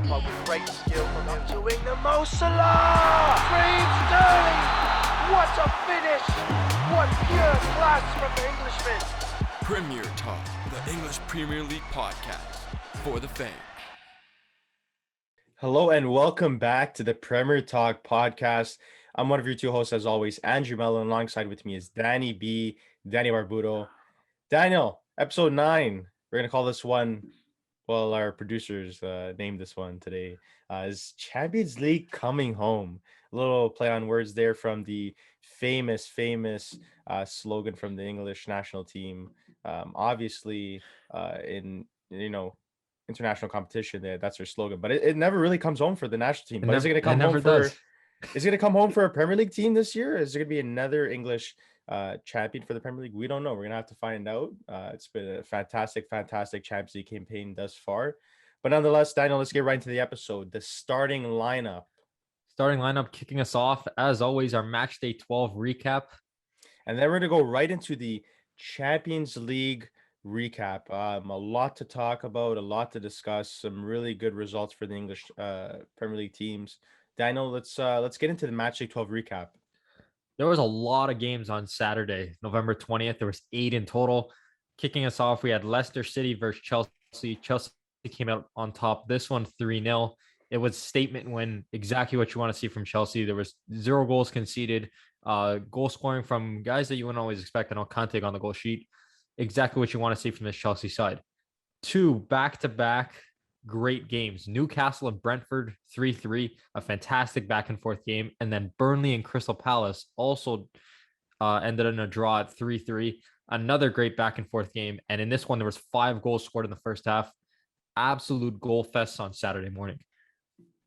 top up with great skill from him. Doing the most Salah! Raheem Sterling! What a finish! What pure class from the Englishman! Premier Talk, the English Premier League podcast for the fans. Hello and welcome back to the Premier Talk podcast. I'm one of your two hosts, as always, Andrew Mello, and alongside with me is Danny B, Danny Barbudo. Daniel, episode 9. We're going to call this one, well, our producers named this one today, is Champions League Coming Home. A little play on words there from the famous slogan from the English national team. Obviously, in, international competition, that's their slogan, but it never really comes home for the national team. But is it going to come home for? Is it going to come home for a Premier League team this year? Is there going to be another English champion for the Premier League? We don't know. We're going to have to find out. It's been a fantastic Champions League campaign thus far. But nonetheless, Daniel, let's get right into the episode. The starting lineup Kicking us off, as always, our matchday 12 recap. And then we're going to go right into the Champions League recap. A lot to talk about, a lot to discuss, some really good results for the English Premier League teams. Daniel, let's get into the matchday 12 recap. There was a lot of games on Saturday, November 20th. There was 8 in total. Kicking us off, we had Leicester City versus Chelsea. Chelsea came out on top. This one 3-0. It was a statement win, exactly what you want to see from Chelsea. There was 0 goals conceded, goal scoring from guys that you wouldn't always expect. I know Conte on the goal sheet. Exactly what you want to see from this Chelsea side. 2 back-to-back great games. Newcastle and Brentford 3-3, a fantastic back and forth game. And then Burnley and Crystal Palace also ended in a draw at 3-3. Another great back and forth game. And in this one, there was 5 goals scored in the first half. Absolute goal fest on Saturday morning.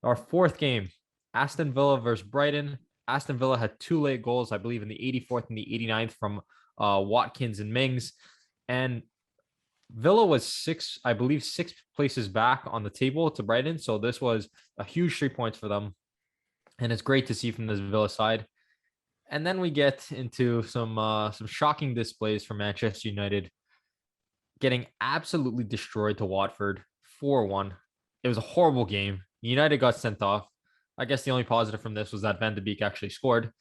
Our 4th game, Aston Villa versus Brighton. Aston Villa had 2 late goals, I believe, in the 84th and the 89th from Watkins and Mings. And Villa was 6 places back on the table to Brighton. So this was a huge 3 points for them. And it's great to see from this Villa side. And then we get into some shocking displays from Manchester United, getting absolutely destroyed to Watford 4-1. It was a horrible game. United got sent off. I guess the only positive from this was that Van de Beek actually scored.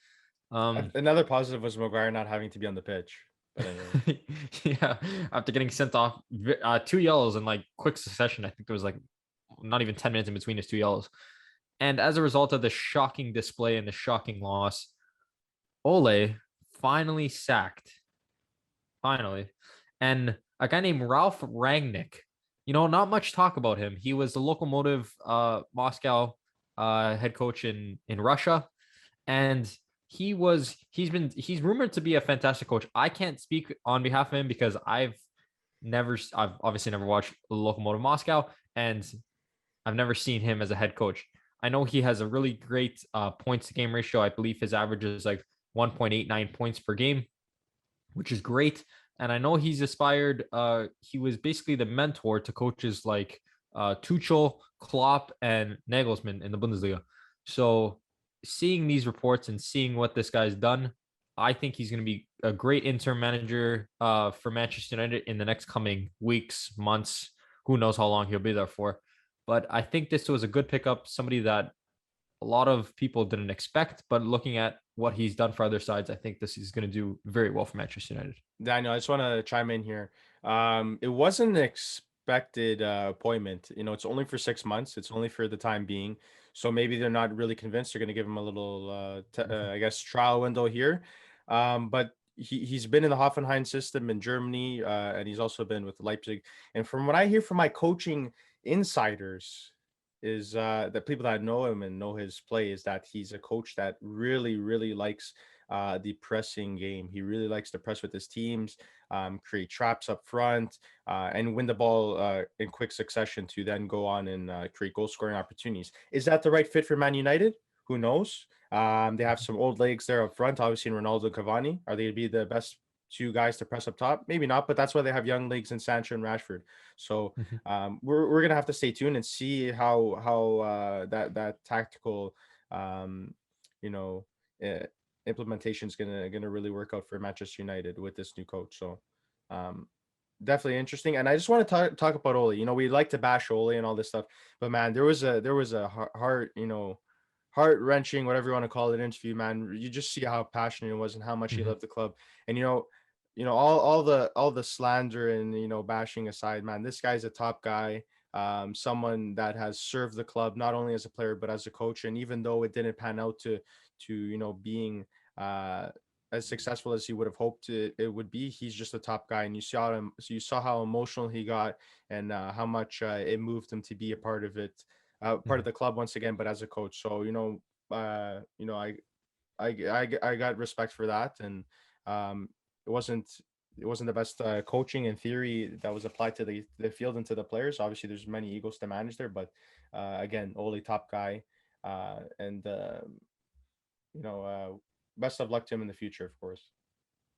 Another positive was Maguire not having to be on the pitch. But anyway. Yeah, after getting sent off, 2 yellows in like quick succession. I think there was like not even 10 minutes in between his 2 yellows. And as a result of the shocking display and the shocking loss, Ole finally sacked. Finally. And a guy named Ralph Rangnick, not much talk about him. He was the Lokomotiv Moscow head coach in Russia. And he's rumored to be a fantastic coach. I can't speak on behalf of him because I've obviously never watched Lokomotiv Moscow, and I've never seen him as a head coach. I know he has a really great points to game ratio. I believe his average is like 1.89 points per game, which is great. And I know he's aspired. He was basically the mentor to coaches like Tuchel, Klopp, and Nagelsmann in the Bundesliga. So seeing these reports and seeing what this guy's done, I think he's going to be a great interim manager for Manchester United in the next coming weeks, months. Who knows how long he'll be there for. But I think this was a good pickup, somebody that a lot of people didn't expect. But looking at what he's done for other sides, I think this is going to do very well for Manchester United. Daniel, I just want to chime in here. It wasn't an expected appointment. It's only for 6 months. It's only for the time being. So maybe they're not really convinced. They're going to give him a little, trial window here. But he's been in the Hoffenheim system in Germany, and he's also been with Leipzig. And from what I hear from my coaching insiders, is the people that know him and know his play, is that he's a coach that really, really likes the pressing game. He really likes to press with his teams, create traps up front, and win the ball in quick succession to then go on and create goal scoring opportunities. Is that the right fit for Man United? Who knows? They have some old legs there up front, obviously in Ronaldo and Cavani. Are they going to be the best 2 guys to press up top? Maybe not, but that's why they have young legs in Sancho and Rashford. So we're gonna have to stay tuned and see how that tactical implementation is gonna really work out for Manchester United with this new coach. So definitely interesting. And I just want to talk about Ole. You know, we like to bash Ole and all this stuff, but man, there was a heart, heart wrenching, whatever you want to call it, interview. Man, you just see how passionate it was and how much he Mhm. loved the club. And all the slander and bashing aside, man, this guy's a top guy. Someone that has served the club not only as a player but as a coach. And even though it didn't pan out to being uh as successful as he would have hoped it would be, he's just a top guy. And you saw how emotional he got, and how much it moved him to be a part of it, part of Mhm. the club once again, but as a coach. So I got respect for that. And um, it wasn't the best coaching in theory that was applied to the field and to the players. Obviously, there's many egos to manage there, but again, Ole top guy, and you know, uh, best of luck to him in the future, of course.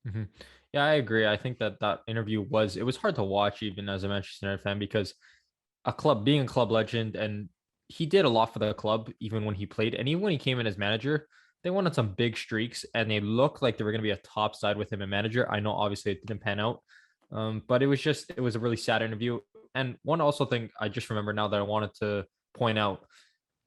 Mhm. Yeah, I agree. I think that that interview was hard to watch even as a Manchester United fan because being a club legend, and he did a lot for the club even when he played, and even when he came in as manager, they won on some big streaks and they looked like they were going to be a top side with him a manager. I know obviously it didn't pan out, but it was a really sad interview. And one also thing I just remember now that I wanted to point out,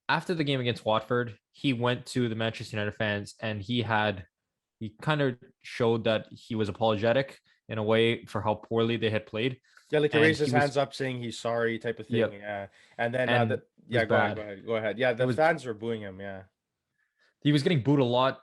after the game against Watford, he went to the Manchester United fans and he kind of showed that he was apologetic in a way for how poorly they had played. Yeah, like he And raised he his was, hands up saying he's sorry, type of yeah, thing. Yeah, and then and it was yeah, go ahead, bad. go ahead. Yeah, It the was, fans were booing him. Yeah. he was getting booed a lot.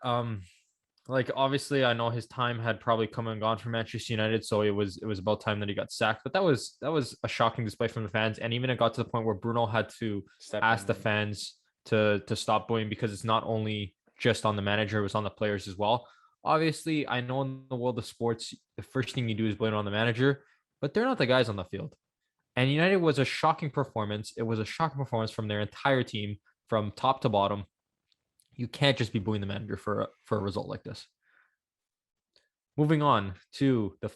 Like obviously I know his time had probably come and gone for Manchester United, so it was about time that he got sacked. But that was a shocking display from the fans, and even it got to the point where Bruno had to Step ask the in. fans to stop booing because it's not only just on the manager, it was on the players as well. Obviously, I know in the world of sports, the first thing you do is blame it on the manager, but they're not the guys on the field. And United was a shocking performance. It was a shocking performance from their entire team, from top to bottom. You can't just be booing the manager for a result like this. Moving on to the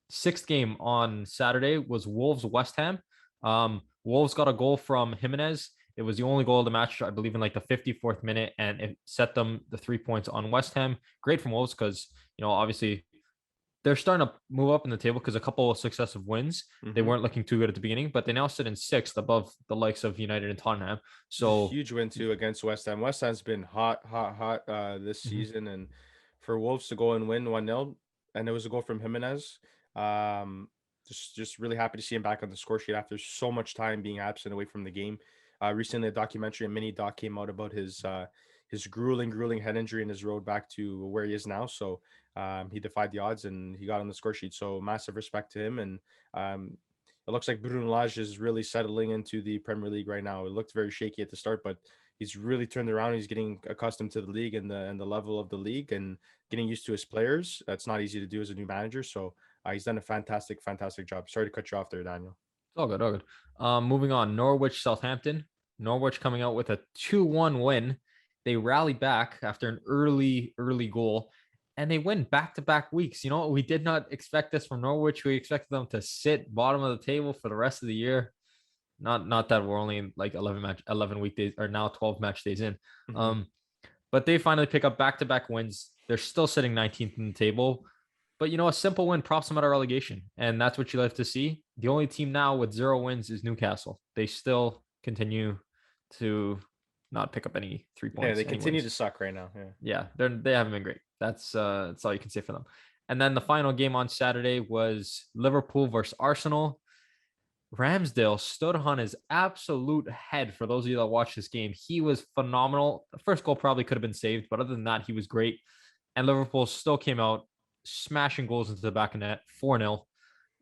sixth game on Saturday was Wolves West Ham. Wolves got a goal from Jimenez. It was the only goal of the match, I believe, in like the 54th minute, and it set them the 3 points on West Ham. Great from Wolves because obviously they're starting to move up in the table because a couple of successive wins. They Mm-hmm. weren't looking too good at the beginning, but they now sit in sixth above the likes of United and Tottenham. It's a So huge win too against West Ham. West Ham's been hot, hot, hot this mhm, season, and for Wolves to go and win 1-0, and it was a goal from Jimenez. Um, just really happy to see him back on the score sheet after so much time being absent away from the game. Recently, a documentary, a mini doc, came out about his grueling head injury and his road back to where he is now. So he defied the odds and he got on the score sheet. So massive respect to him. And um, it looks like Bruno Lage is really settling into the Premier League right now. It looked very shaky at the start, but he's really turned around. He's getting accustomed to the league and the level of the league and getting used to his players. That's not easy to do as a new manager. So he's done a fantastic job. Sorry to cut you off there, Daniel. it's all good, all good. Moving on, Norwich Southampton. Norwich coming out with a 2-1 win. They rally back after an early goal, and they win back-to-back weeks. We did not expect this from Norwich. We expected them to sit bottom of the table for the rest of the year. Not that we're only like 11 weekdays, or now 12 match days in. Mm-hmm. Um, but they finally pick up back-to-back wins. They're still sitting 19th in the table. But a simple win props them out of relegation. And that's what you like to see. The only team now with 0 wins is Newcastle. They still continue to not pick up any three Yeah, points, they any continue wins. to suck right now. Yeah. Yeah, they haven't been great. That's all you can say for them. And then the final game on Saturday was Liverpool versus Arsenal. Ramsdale stood on his absolute head. For those of you that watched this game, he was phenomenal. The first goal probably could have been saved, but other than that, he was great. And Liverpool still came out smashing goals into the back of net, 4-0.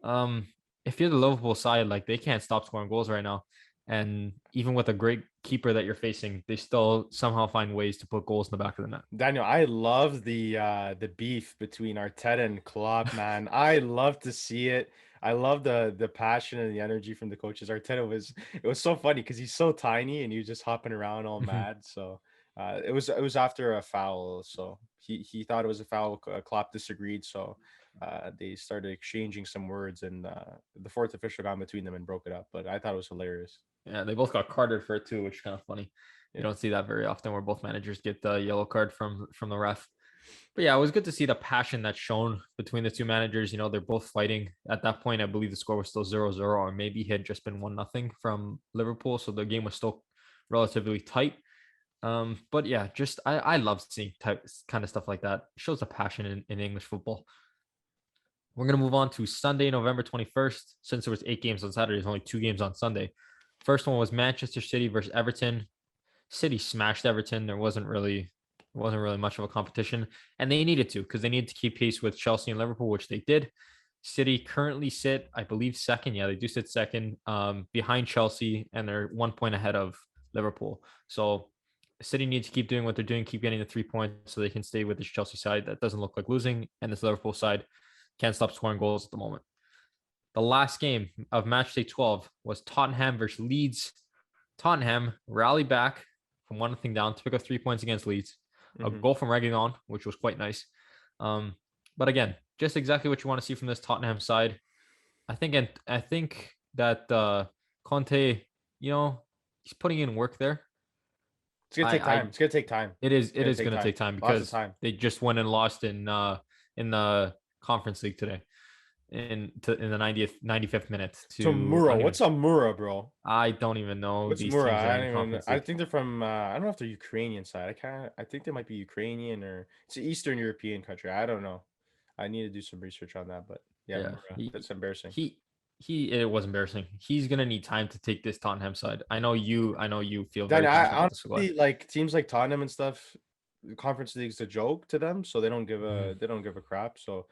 Um, if you're the Liverpool side, like they can't stop scoring goals right now. And even with a great keeper that you're facing, they still somehow find ways to put goals in the back of the net. Daniel, I love the beef between Arteta and Klopp, man. I love to see it. I love the passion and the energy from the coaches. Arteta it was so funny because he's so tiny and he was just hopping around all mad. So it was after a foul. So he thought it was a foul. Klopp disagreed. So they started exchanging some words, and the fourth official got in between them and broke it up. But I thought it was hilarious. Yeah, they both got carded for it too, which is kind of funny. You Yeah. don't see that very often where both managers get the yellow card from the ref. But yeah, it was good to see the passion that's shown between the two managers. You know, they're both fighting. At that point, I believe the score was still 0-0, or maybe it had just been 1-0 from Liverpool. So the game was still relatively tight. But yeah, just I love seeing kind of stuff like that. It shows the passion in English football. We're gonna move on to Sunday, November 21st. Since there was 8 games on Saturday, there's only 2 games on Sunday. First one was Manchester City versus Everton. City smashed Everton. There wasn't really much of a competition, and they needed to because they needed to keep pace with Chelsea and Liverpool, which they did. City currently sit, I believe, second. Yeah, they do sit second, behind Chelsea, and they're 1 point ahead of Liverpool. So City needs to keep doing what they're doing, keep getting the 3 points so they can stay with this Chelsea side that doesn't look like losing, and this Liverpool side can't stop scoring goals at the moment. The last game of matchday 12 was Tottenham versus Leeds. Tottenham rallied back from 1-0 down to pick up 3 points against Leeds. A goal from Reguilon, which was quite nice. But again, just exactly what you want to see from this Tottenham side. I think that Conte, he's putting in work there. It's gonna take time. It's gonna take time. It is going to take time because they just went and lost in the Conference League today in the 95th minute to Mura. What's a Mura, bro? I don't even know. What's Mura? I think they're from I don't know if they're Ukrainian side. I think they might be Ukrainian or it's an Eastern European country. I don't know. I need to do some research on that, but yeah, Mura, that's embarrassing. It was embarrassing. He's gonna need time to take this Tottenham side. I know you feel very honestly, like teams like Tottenham and stuff, Conference League's a joke to them, so they don't give a crap. So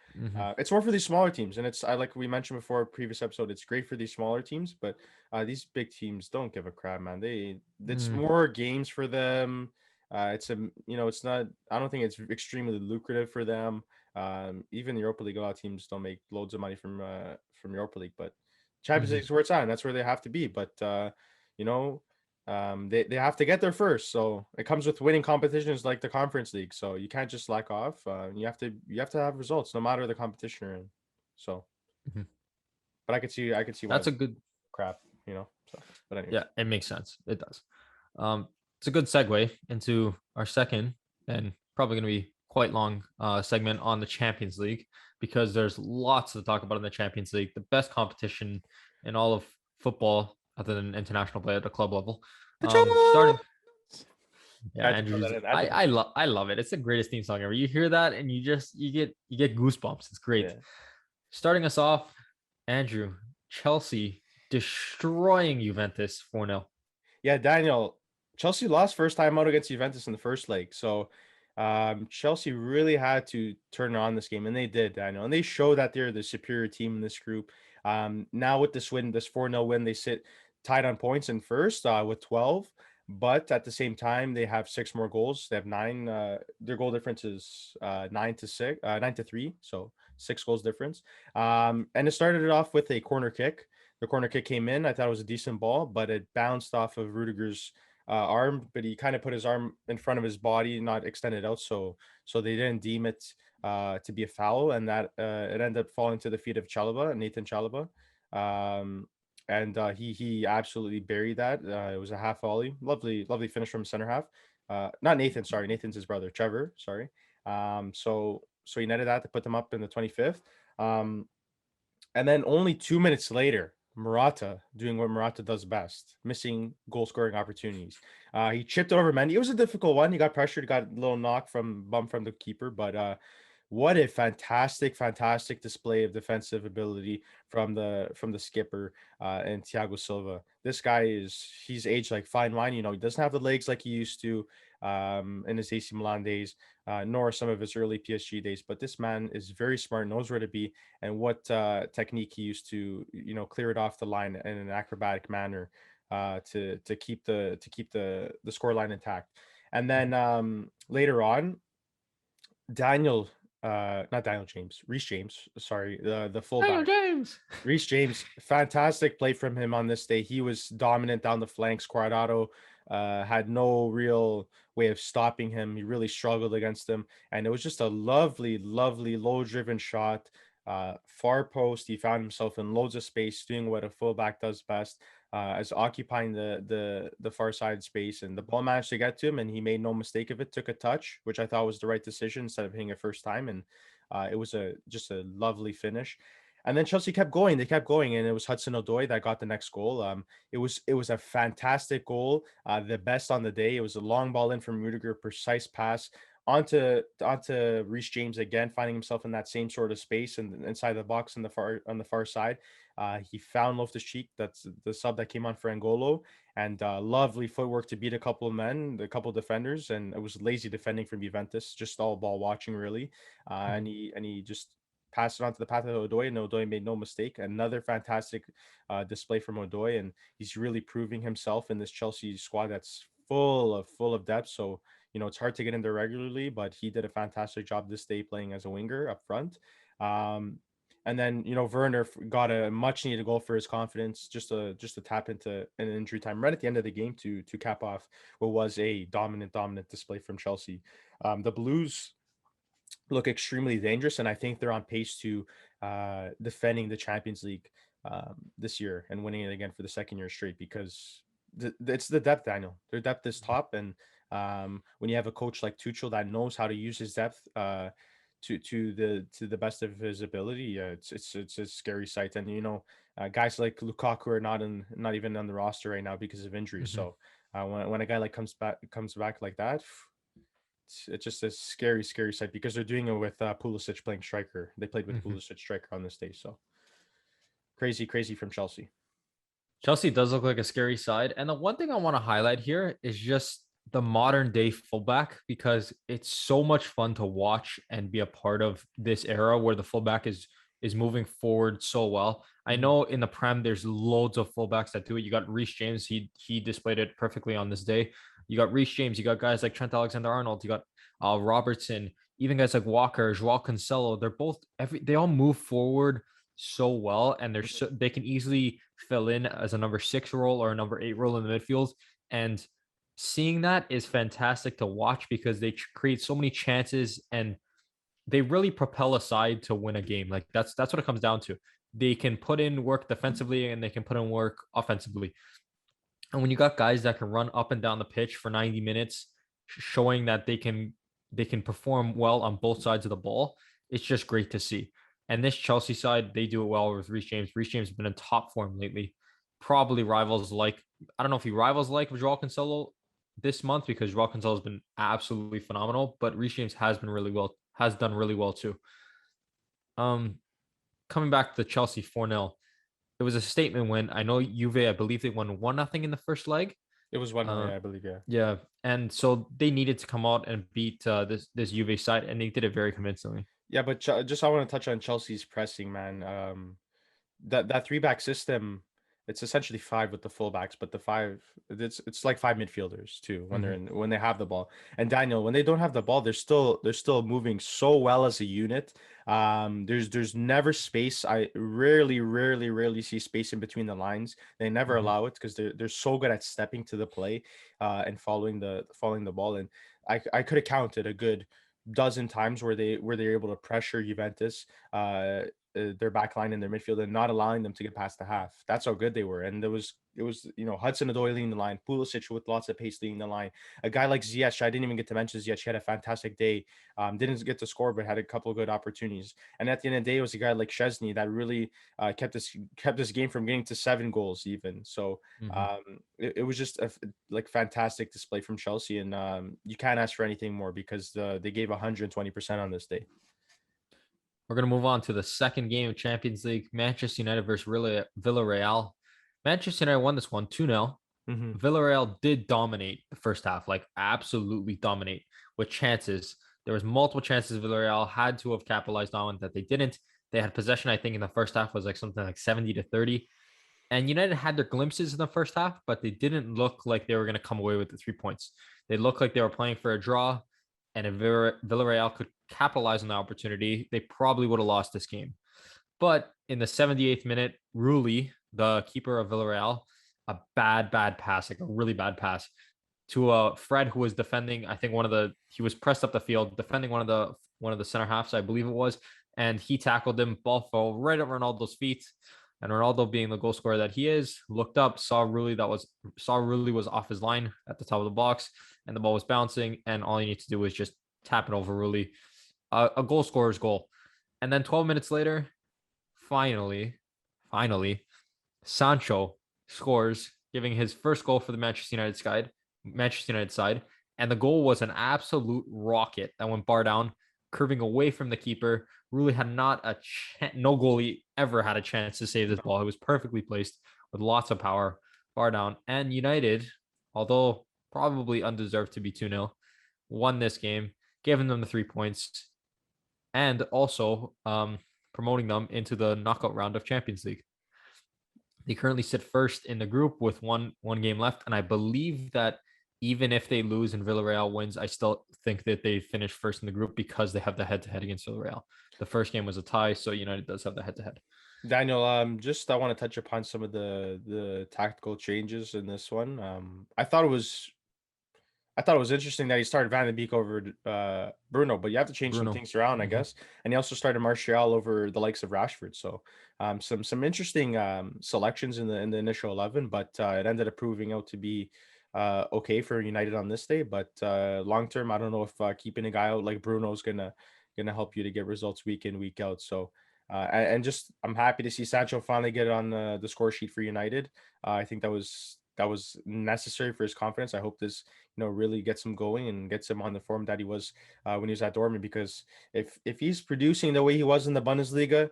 it's more for these smaller teams, and it's like we mentioned before, previous episode, it's great for these smaller teams, but these big teams don't give a crap, man. It's more games for them. It's not. I don't think it's extremely lucrative for them. Even the Europa League, a lot of teams don't make loads of money from Europa League, but Champions League is where it's at, and that's where they have to be. But they have to get there first, so it comes with winning competitions like the Conference League. So you can't just slack off. You have to have results no matter the competition you're in. So, but I could see that's a good crap, So, but anyway, yeah, it makes sense. It does. It's a good segue into our second and probably going to be quite long segment on the Champions League because there's lots to talk about in the Champions League, the best competition in all of football other than international play at the club level. Starting. Yeah, Andrew. I love it. It's the greatest theme song ever. You hear that and you get goosebumps. It's great. Yeah. Starting us off, Andrew, Chelsea destroying Juventus 4-0. Yeah, Daniel, Chelsea lost first time out against Juventus in the first leg. So Chelsea really had to turn on this game, and they did, Daniel. And they show that they're the superior team in this group. Now with this 4-0 win, they sit tied on points in first with 12. But at the same time, they have 6 more goals. They have 9. Their goal difference is 9-3. So 6 goals difference. And it started off with a corner kick. The corner kick came in. I thought it was a decent ball, but it bounced off of Rudiger's arm. But he kind of put his arm in front of his body, not extended out. So they didn't deem it to be a foul, and that it ended up falling to the feet of Nathan Chalobah. And he absolutely buried that. It was a half volley, lovely finish from center half. Not Nathan, sorry, Nathan's his brother, Trevor. Sorry. So he netted that to put them up in the 25th. And then only 2 minutes later, Morata doing what Morata does best, missing goal scoring opportunities. He chipped it over Mendy. It was a difficult one. He got pressured, got a little bump from the keeper, but what a fantastic display of defensive ability from the skipper and Thiago Silva. This guy he's aged like fine wine. He doesn't have the legs like he used to in his AC Milan days, nor some of his early PSG days. But this man is very smart, knows where to be, and what technique he used to clear it off the line in an acrobatic manner to keep the score line intact. And then later on, Reece James, sorry, the fullback. Reece James, fantastic play from him on this day. He was dominant down the flanks. Cuadrado had no real way of stopping him. He really struggled against him, and it was just a lovely low-driven shot, far post. He found himself in loads of space, doing what a fullback does best. as occupying the far side space, and the ball managed to get to him, and he made no mistake of it. Took a touch, which I thought was the right decision instead of hitting it first time, and it was just a lovely finish. And then Chelsea kept going. They kept going, and it was Hudson-Odoi that got the next goal. It was a fantastic goal, the best on the day. It was a long ball in from Rudiger, precise pass onto Reece James again, finding himself in that same sort of space and inside the box on the far side. He found Loftus-Cheek, that's the sub that came on for Angolo, and lovely footwork to beat a couple of men, a couple of defenders, and it was lazy defending from Juventus, just all ball watching really, and he just passed it on to the path of Odoi, and Odoi made no mistake. Another fantastic display from Odoi, and he's really proving himself in this Chelsea squad that's full of depth. So it's hard to get in there regularly, but he did a fantastic job this day playing as a winger up front. And then Werner got a much needed goal for his confidence, just to tap into an injury time right at the end of the game to cap off what was a dominant display from Chelsea. The Blues look extremely dangerous, and I think they're on pace to defending the Champions League this year and winning it again for the second year straight, because it's the depth, Daniel. Their depth is top, and when you have a coach like Tuchel that knows how to use his depth to the best of his ability, it's a scary sight. And guys like Lukaku are not even on the roster right now because of injuries. So when a guy like comes back like that, it's just a scary sight, because they're doing it with Pulisic playing striker. They played with Pulisic striker on this day. So crazy from Chelsea. Chelsea does look like a scary side. And the one thing I want to highlight here is just the modern day fullback, because it's so much fun to watch and be a part of this era where the fullback is moving forward so well. I know in the Prem there's loads of fullbacks that do it. You got Reece James, he displayed it perfectly on this day. You got Reece James, you got guys like Trent Alexander-Arnold, you got Robertson, even guys like Walker, Joao Cancelo. They all move forward so well, and they can easily fill in as a number 6 role or a number 8 role in the midfield. And seeing that is fantastic to watch, because they create so many chances and they really propel a side to win a game. Like that's what it comes down to. They can put in work defensively and they can put in work offensively. And when you got guys that can run up and down the pitch for 90 minutes, showing that they can perform well on both sides of the ball, it's just great to see. And this Chelsea side, they do it well with Reece James. Reece James has been in top form lately. Probably rivals like, I don't know if he rivals like Joao Cancelo this month, because Joao Cancelo has been absolutely phenomenal, but Reece James has done really well too. Coming back to Chelsea 4-0. It was a statement win. I know Juve, I believe they won 1-0 in the first leg. It was 1-0, I believe, yeah. Yeah, and so they needed to come out and beat this Juve side, and they did it very convincingly. Yeah, but just I want to touch on Chelsea's pressing, man. That 3-back system, it's essentially 5 with the fullbacks, but the 5, it's like 5 midfielders too when they have the ball. And Daniel, when they don't have the ball, they're still moving so well as a unit. There's never space. I rarely see space in between the lines. They never allow it, because they're so good at stepping to the play and following the ball. And I could have counted a good dozen times where they're able to pressure Juventus, their back line and their midfield, and not allowing them to get past the half. That's how good they were. And it was Hudson-Odoi leading the line, Pulisic with lots of pace leading the line. A guy like Ziyech, I didn't even get to mention Ziyech. He had a fantastic day. Didn't get to score, but had a couple of good opportunities. And at the end of the day, it was a guy like Szczesny that really kept this game from getting to 7 goals even. So it was just a fantastic display from Chelsea, and you can't ask for anything more, because they gave 120% on this day. We're going to move on to the second game of Champions League, Manchester United versus Villarreal. Manchester United won this one 2-0. Villarreal did dominate the first half, like absolutely dominate with chances. There was multiple chances Villarreal had to have capitalized on that they didn't. They had possession, I think, in the first half was like something like 70-30. And United had their glimpses in the first half, but they didn't look like they were going to come away with the 3 points. They looked like they were playing for a draw. And if Villarreal could capitalize on the opportunity, they probably would have lost this game. But in the 78th minute, Rulli, the keeper of Villarreal, a bad pass, like a really bad pass to Fred, who was defending. I think he was pressed up the field, defending one of the center halves, I believe it was, and he tackled him. Ball fell right at Ronaldo's feet. And Ronaldo, being the goal scorer that he is, looked up, saw Rulli was off his line at the top of the box, and the ball was bouncing, and all you need to do is just tap it over Rulli. A goal scorer's goal. And then 12 minutes later, finally, Sancho scores, giving his first goal for the Manchester United side. And the goal was an absolute rocket that went bar down, curving away from the keeper. Rulli had no goalie ever had a chance to save this ball. It was perfectly placed with lots of power, bar down. And United, although probably undeserved to be 2-0, won this game, giving them the 3 points, and also promoting them into the knockout round of Champions League. They currently sit first in the group with one game left, and I believe that even if they lose and Villarreal wins, I still think that they finish first in the group because they have the head-to-head against Villarreal. The first game was a tie, so United does have the head-to-head. Daniel, I want to touch upon some of the tactical changes in this one. I thought it was interesting that he started Van de Beek over Bruno, but you have to change some things around, I guess. And he also started Martial over the likes of Rashford. So some interesting selections in the initial 11, but it ended up proving out to be okay for United on this day. But long term, I don't know if keeping a guy out like Bruno is gonna help you to get results week in, week out. So and just I'm happy to see Sancho finally get on the score sheet for United. I think that was necessary for his confidence. I hope this really gets him going and gets him on the form that he was when he was at Dortmund, because if he's producing the way he was in the Bundesliga,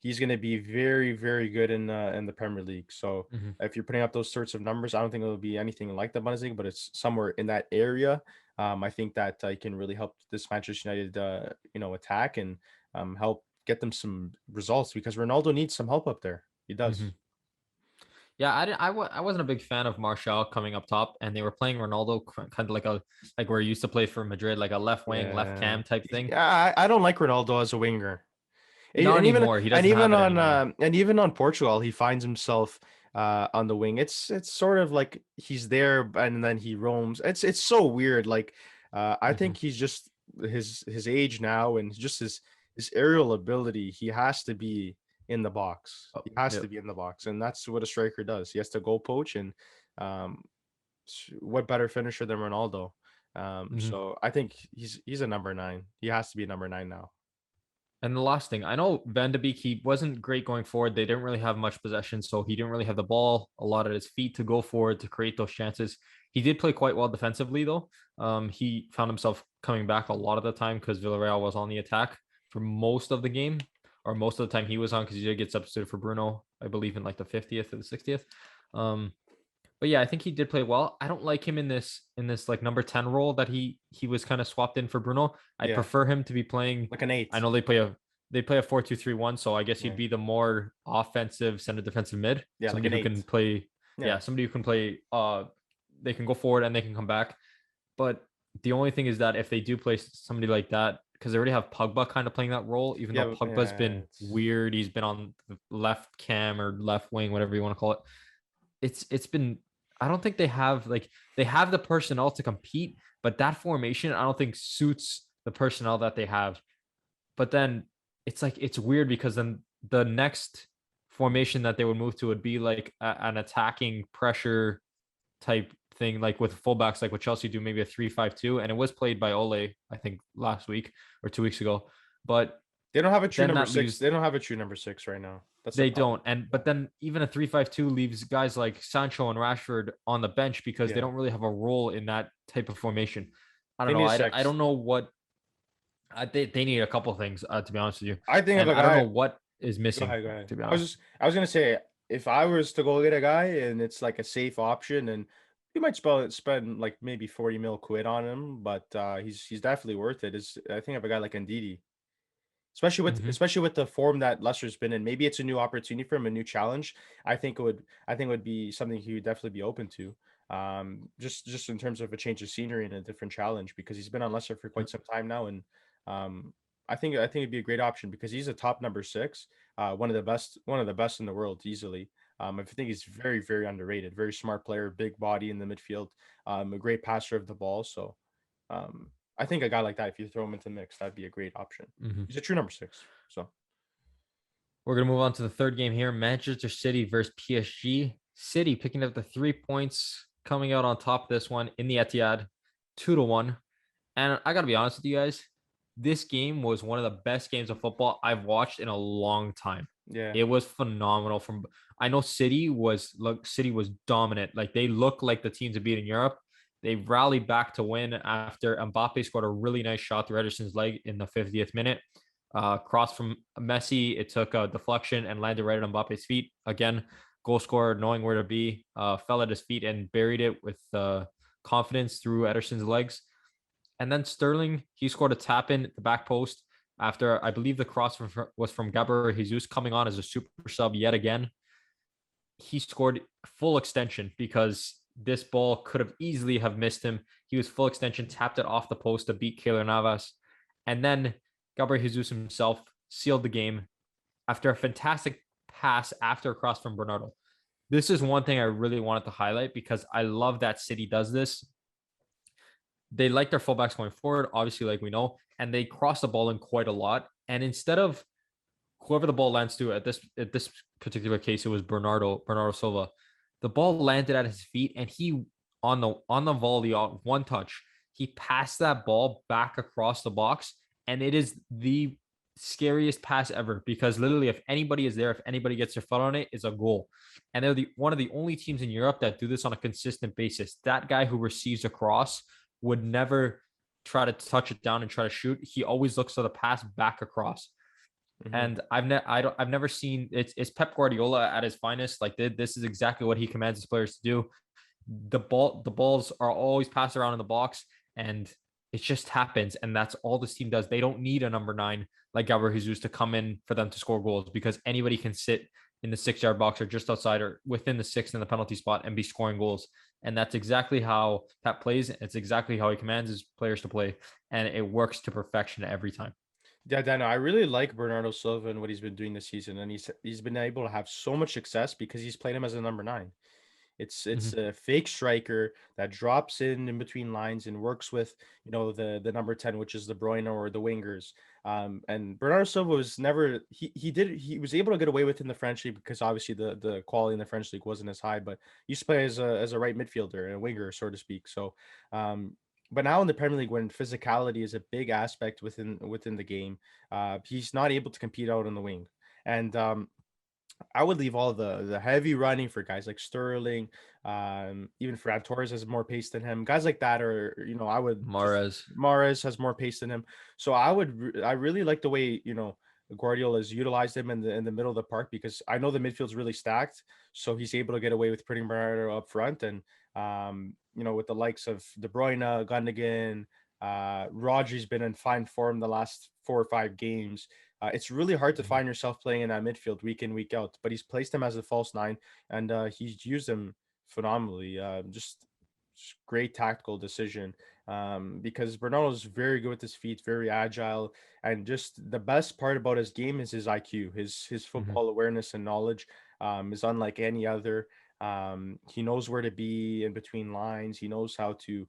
he's going to be very, very good in the Premier League. So if you're putting up those sorts of numbers, I don't think it'll be anything like the Bundesliga, but it's somewhere in that area. I think that he can really help this Manchester United attack and help get them some results, because Ronaldo needs some help up there. He does. Yeah, I wasn't a big fan of Martial coming up top, and they were playing Ronaldo kind of like where he used to play for Madrid, like a left wing, left cam type thing. Yeah, I don't like Ronaldo as a winger. Not anymore. He doesn't have it anymore. And even on Portugal, he finds himself on the wing. It's sort of like he's there and then he roams. It's so weird. Like I think he's just his age now and just his aerial ability. He has to be in the box. He has to be in the box, and that's what a striker does. He has to goal poach, and what better finisher than Ronaldo? So I think he's a number 9. He has to be a number 9 now. And the last thing, I know Van de Beek, he wasn't great going forward. They didn't really have much possession, so he didn't really have the ball a lot at his feet to go forward to create those chances. He did play quite well defensively, though. He found himself coming back a lot of the time because Villarreal was on the attack for most of the game, or most of the time he was on, because he did get substituted for Bruno, I believe, in like the 50th or the 60th. But yeah, I think he did play well. I don't like him in this like number 10 role that he was kind of swapped in for Bruno. I prefer him to be playing like an 8. I know they play a 4-2-3-1, so I guess he'd be the more offensive center defensive mid. Yeah, somebody like who can play. Yeah, somebody who can play. They can go forward and they can come back. But the only thing is that if they do play somebody like that, because they already have Pogba kind of playing that role, even though Pogba's been weird. He's been on the left cam or left wing, whatever you want to call it. It's been. I don't think they have the personnel to compete, but that formation I don't think suits the personnel that they have. But then it's weird, because then the next formation that they would move to would be like an attacking pressure type thing, like with fullbacks, like what Chelsea do, maybe a 3-5-2, and it was played by Ole, I think, last week or 2 weeks ago. But they don't have a true number 6. They don't have a true number 6 right now. They don't. But then even a 3-5-2 leaves guys like Sancho and Rashford on the bench because they don't really have a role in that type of formation. I don't know. I don't know what they need a couple things, to be honest with you. I think I don't know what is missing. Go ahead. To be honest, I was gonna say, if I was to go get a guy and it's like a safe option, and you might spend like maybe 40 mil quid on him, but he's definitely worth it. I think of a guy like Ndidi. Especially with the form that Leicester's been in. Maybe it's a new opportunity for him, a new challenge. I think it would be something he would definitely be open to. Just in terms of a change of scenery and a different challenge, because he's been on Leicester for quite some time now, and I think it'd be a great option because he's a top number 6, one of the best in the world easily. I think he's very, very underrated, very smart player, big body in the midfield, a great passer of the ball. So I think a guy like that, if you throw him into the mix, that'd be a great option. He's a true number 6. So We're going to move on to the third game here. Manchester City versus PSG. City picking up the 3 points, coming out on top of this one in the Etihad, 2-1. And I got to be honest with you guys, this game was one of the best games of football I've watched in a long time. Yeah. It was phenomenal. I know City was dominant. Like, they look like the team to beat in Europe. They rallied back to win after Mbappe scored a really nice shot through Ederson's leg in the 50th minute. Cross from Messi, it took a deflection and landed right at Mbappe's feet. Again, goal scorer knowing where to be, fell at his feet and buried it with confidence through Ederson's legs. And then Sterling, he scored a tap in the back post after, I believe, the cross was from Gabriel Jesus coming on as a super sub yet again. He scored full extension because this ball could have easily have missed him. He was full extension, tapped it off the post to beat Keylor Navas. And then Gabriel Jesus himself sealed the game after a fantastic pass after a cross from Bernardo. This is one thing I really wanted to highlight because I love that City does this. They like their fullbacks going forward, obviously, like we know, and they cross the ball in quite a lot. And instead of whoever the ball lands to, at this particular case, it was Bernardo Silva. The ball landed at his feet, and he on the volley, one touch, he passed that ball back across the box, and it is the scariest pass ever because literally, if anybody is there, if anybody gets their foot on it, it's a goal. And they're one of the only teams in Europe that do this on a consistent basis. That guy who receives a cross would never try to touch it down and try to shoot. He always looks for the pass back across. Mm-hmm. And I've never seen it's Pep Guardiola at his finest. Like, this is exactly what he commands his players to do. The balls are always passed around in the box, and it just happens. And that's all this team does. They don't need a number 9 like Gabriel Jesus to come in for them to score goals because anybody can sit in the 6-yard box or just outside or within the 6 in the penalty spot and be scoring goals. And that's exactly how Pep plays. It's exactly how he commands his players to play. And it works to perfection every time. Yeah, Dano, I really like Bernardo Silva and what he's been doing this season. And he's been able to have so much success because he's played him as a number 9. It's a fake striker that drops in between lines and works with, the number 10, which is De Bruyne or the wingers. And Bernardo Silva was never he was able to get away with in the French league because obviously the quality in the French league wasn't as high, but he used to play as a right midfielder and a winger, so to speak. So but now in the Premier League, when physicality is a big aspect within the game, he's not able to compete out on the wing. And I would leave all the heavy running for guys like Sterling, even Ferran Torres has more pace than him. Guys like that are, I would Mahrez has more pace than him. So I really like the way, Guardiola has utilized him in the middle of the park because I know the midfield's really stacked. So he's able to get away with putting Bernardo up front and, with the likes of De Bruyne, Gundogan, Rodri's been in fine form the last 4 or 5 games. It's really hard to find yourself playing in that midfield week in, week out, but he's placed him as a false 9 and he's used him phenomenally. Just great tactical decision because Bernardo's very good with his feet, very agile, and just the best part about his game is his IQ, his football awareness and knowledge is unlike any other. He knows where to be in between lines. He knows how to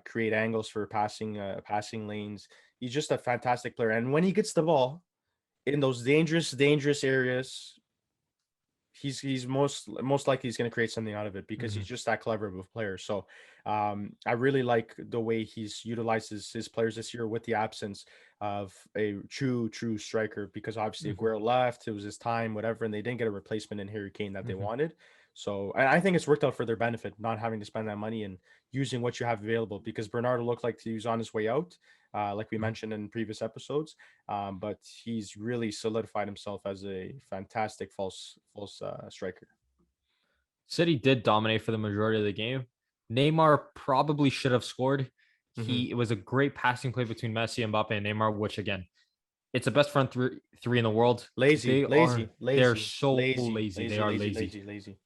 create angles for passing lanes. He's just a fantastic player, and when he gets the ball in those dangerous areas, he's most likely he's going to create something out of it because he's just that clever of a player. So I really like the way he's utilized his players this year with the absence of a true striker because obviously Aguero left, it was his time, whatever, and they didn't get a replacement in Harry Kane that they wanted. So, and I think it's worked out for their benefit, not having to spend that money and using what you have available because Bernardo looked like he was on his way out, like we mentioned in previous episodes. But he's really solidified himself as a fantastic false striker. City did dominate for the majority of the game. Neymar probably should have scored. It was a great passing play between Messi, Mbappe, and Neymar, which again, it's the best front three in the world. Lazy. They're so lazy. They are lazy.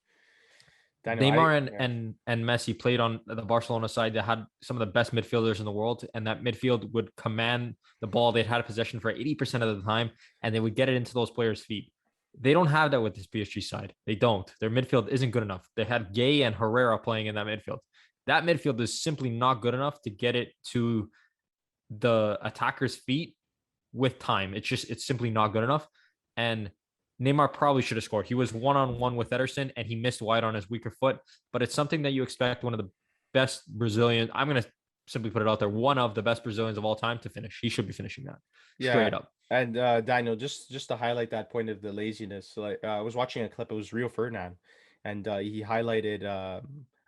Neymar and Messi played on the Barcelona side that had some of the best midfielders in the world, and that midfield would command the ball. They'd had a possession for 80% of the time, and they would get it into those players' feet. They don't have that with this PSG side. They don't. Their midfield isn't good enough. They had Gay and Herrera playing in that midfield. That midfield is simply not good enough to get it to the attacker's feet with time. It's simply not good enough. And Neymar probably should have scored. He was one-on-one with Ederson and he missed wide on his weaker foot, but it's something that you expect one of the best Brazilian. I'm going to simply put it out there. One of the best Brazilians of all time to finish. He should be finishing that Yeah. straight up. And Daniel, just to highlight that point of the laziness, like I was watching a clip. It was Rio Ferdinand, and he highlighted, I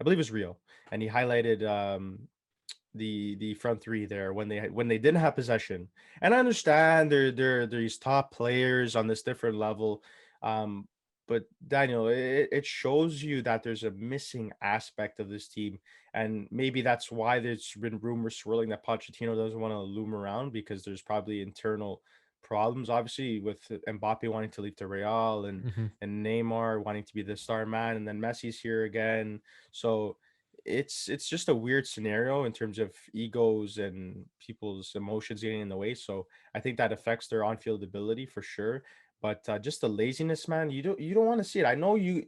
believe it was Rio, and he highlighted the front three there when they didn't have possession. And I understand they're these top players on this different level, um, but Daniel, it shows you that there's a missing aspect of this team, and maybe that's why there's been rumors swirling that Pochettino doesn't want to loom around because there's probably internal problems, obviously, with Mbappe wanting to leave to Real Mhm. and Neymar wanting to be the star man, and then Messi's here again. So it's just a weird scenario in terms of egos and people's emotions getting in the way. So I think that affects their on-field ability for sure. But just the laziness, man, you don't want to see it. I know a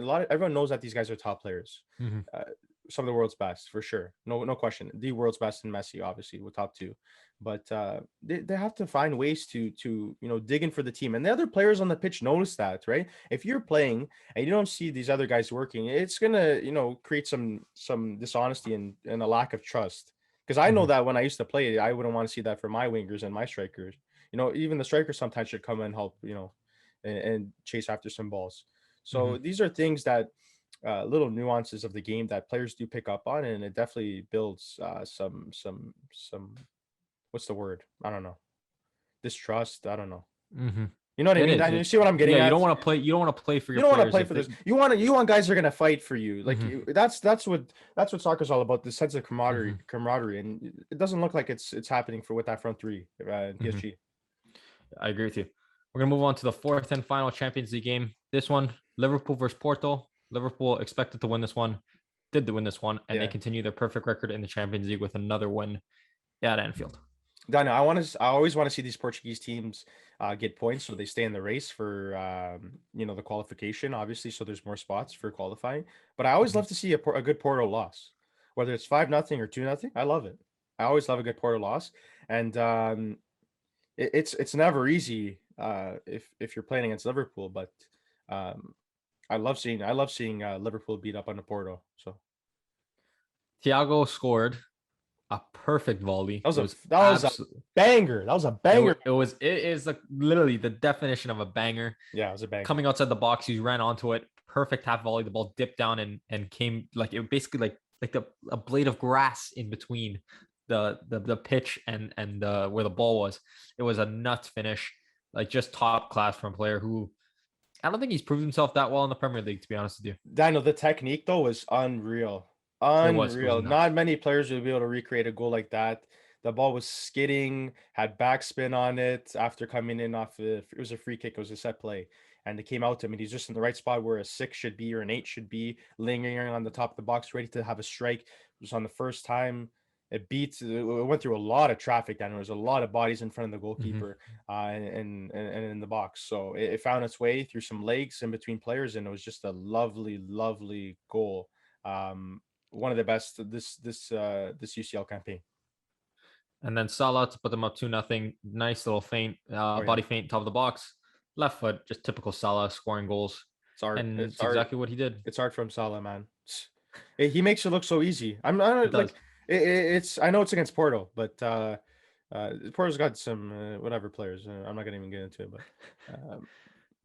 lot of everyone knows that these guys are top players. Mhm. Uh, some of the world's best for sure. No question. The world's best in Messi, obviously, with top two. But they have to find ways to dig in for the team. And the other players on the pitch notice that, right? If you're playing and you don't see these other guys working, it's gonna, create some dishonesty and a lack of trust. Because I know Mhm. that when I used to play, I wouldn't want to see that for my wingers and my strikers. Even the strikers sometimes should come and help, and chase after some balls. So Mhm. these are things that little nuances of the game that players do pick up on, and it definitely builds some what's the word? I don't know. Distrust. I don't know. Mhm. You know what I It mean? is. You see what I'm getting Yeah, you at? don't want to play. You don't want to play for You your don't want to players play if for they. this. You want guys who are gonna fight for you. Like Mhm. that's what soccer's all about. The sense of Mhm. camaraderie, and it doesn't look like it's happening for with that front three in Mhm. PSG. I agree with you. We're gonna move on to the fourth and final Champions League game. This one, Liverpool versus Porto. Liverpool expected to win this one, did to win this one, and they Yeah. continue their perfect record in the Champions League with another win at Anfield. Dino, I always want to see these Portuguese teams get points so they stay in the race for the qualification, obviously, so there's more spots for qualifying. But I always Mhm. love to see a good Porto loss, whether it's 5-0 or 2-0. I love it. I always love a good Porto loss, and it's never easy if you're playing against Liverpool. But um, I love seeing Liverpool beat up on the Porto. So Thiago scored a perfect volley. that was It a was that was a absolutely. banger. That was a banger. It is like literally the definition of a banger. Yeah, it was a banger. Coming outside the box, he ran onto it. Perfect half volley. The ball dipped down and came like it basically like a blade of grass in between the pitch and where the ball was. It was a nuts finish, like just top class from a player who I don't think he's proved himself that well in the Premier League, to be honest with you. Daniel, the technique though was unreal. It was Unreal. Not nuts. many players would be able to recreate a goal like that. The ball was skidding, had backspin on it after coming in off it was a free kick, it was a set play. And it came out to him, and he's just in the right spot where a 6 should be or an 8 should be, lingering on the top of the box, ready to have a strike. It was on the first time. It went through a lot of traffic, and there was a lot of bodies in front of the Mhm. goalkeeper and in the box. So it found its way through some legs in between players, and it was just a lovely, lovely goal. Um, one of the best this UCL campaign. And then Salah to put them up 2-0. Nice little feint, Oh yeah, body feint, top of the box. Left foot, just typical Salah scoring goals. it's art. And It's it's art. exactly what he did. It's art from Salah, man. He makes it look so easy. I It don't does. like it's. I know it's against Porto, but Porto's got some whatever players. I'm not gonna even get into it,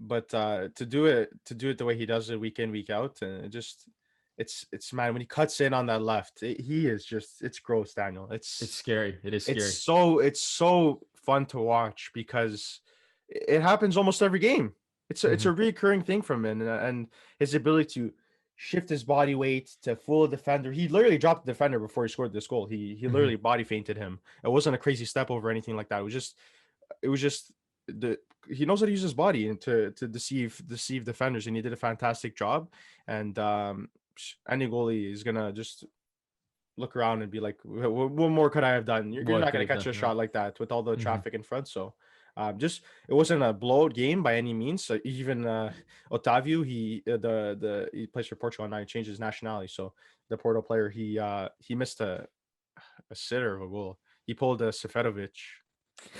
but to do it the way he does it week in week out, and it's man, when he cuts in on that left, he is just, it's gross, Daniel. It's scary. It is It's scary. so fun to watch because it happens almost every game. It's a Mhm. recurring thing from him, and his ability to shift his body weight to fool a defender. He literally dropped the defender before he scored this goal. He Mhm. literally body fainted him. It wasn't a crazy step over or anything like that. It was just the he knows how to use his body and to deceive defenders, and he did a fantastic job. And any goalie is gonna just look around and be like, what more could I have done? You're What not could gonna have catch done? a Yeah. shot like that with all the Mhm. traffic in front. So just it wasn't a blowout game by any means. So even Otavio, he plays for Portugal now. He changed his nationality. So the Porto player, he missed a sitter of a goal. He pulled a Seferovic.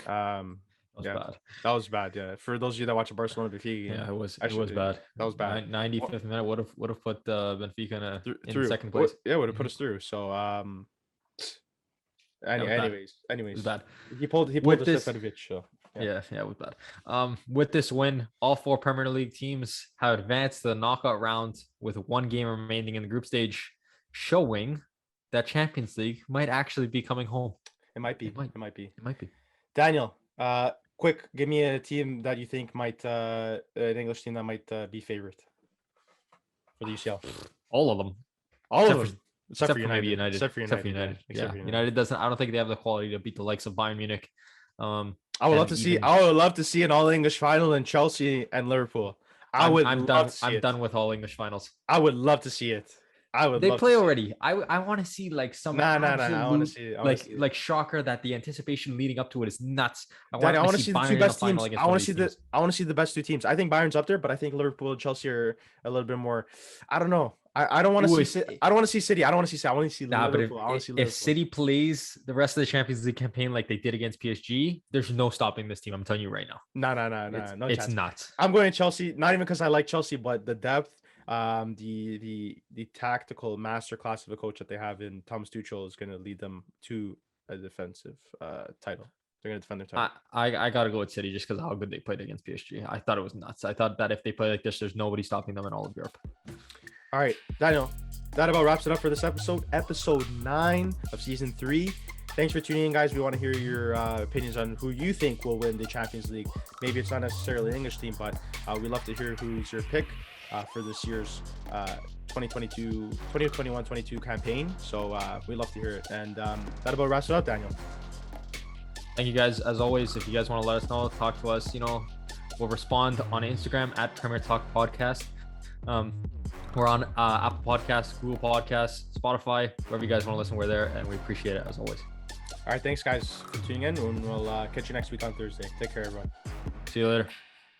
Um, was Yeah. bad. That was bad. Yeah. For those of you that watch a Barcelona Benfica game, Yeah, it was actually, bad. that was bad. 95th minute would have put Benfica in through second place. Yeah, would have put us through. So That was bad. It anyways, was bad. he pulled With the this- Stefanovic. So Yeah, it was bad. With this win, all 4 Premier League teams have advanced to the knockout round with 1 game remaining in the group stage, showing that Champions League might actually be coming home. it might be. It might. It might be. It might be. Daniel, quick, give me a team that you think might an English team that might be favorite for the UCL. All of them. All Except of for- them. Except for maybe United. Except for United. United. Yeah, except Yeah, for United doesn't. I don't think they have the quality to beat the likes of Bayern Munich. I would and love to see. even- I would love to see an all English final in Chelsea and Liverpool. I'm done. love to see I'm it. done with all English finals. I would love to see it. I would. They love play to see it. already. I want to see like some Nah. I want absolute, to see. I wanna see it. like shocker that the anticipation leading up to it is nuts. Danny, I want to see the Bayern two in a best final teams. against I one want of to see these the. teams. I want to see the best 2 teams. I think Bayern's up there, but I think Liverpool and Chelsea are a little bit more. I don't know. I don't want Ooh, to see. I don't want to see City. I don't want to see. City. I want to see Nah, but Liverpool. I want to see if Liverpool. City plays the rest of the Champions League campaign like they did against PSG, there's no stopping this team. I'm telling you right now. No It's chance. nuts. I'm going to Chelsea. Not even because I like Chelsea, but the depth, the tactical masterclass of a coach that they have in Thomas Tuchel is going to lead them to a defensive title. They're going to defend their title. I gotta go with City just because of how good they played against PSG. I thought it was nuts. I thought that if they play like this, there's nobody stopping them in all of Europe. All right, Daniel, that about wraps it up for this episode 9 of season 3. Thanks for tuning in, guys. We want to hear your opinions on who you think will win the Champions League. Maybe it's not necessarily an English team, but we'd love to hear who's your pick for this year's 2021-22 campaign. So we'd love to hear it. And that about wraps it up, Daniel. Thank you guys. As always, if you guys want to let us know, talk to us, we'll respond on Instagram at Premier Talk Podcast. We're on Apple Podcasts, Google Podcasts, Spotify, wherever you guys want to listen, we're there, and we appreciate it as always. All right, thanks, guys, for tuning in, and we'll catch you next week on Thursday. Take care, everyone. See you later.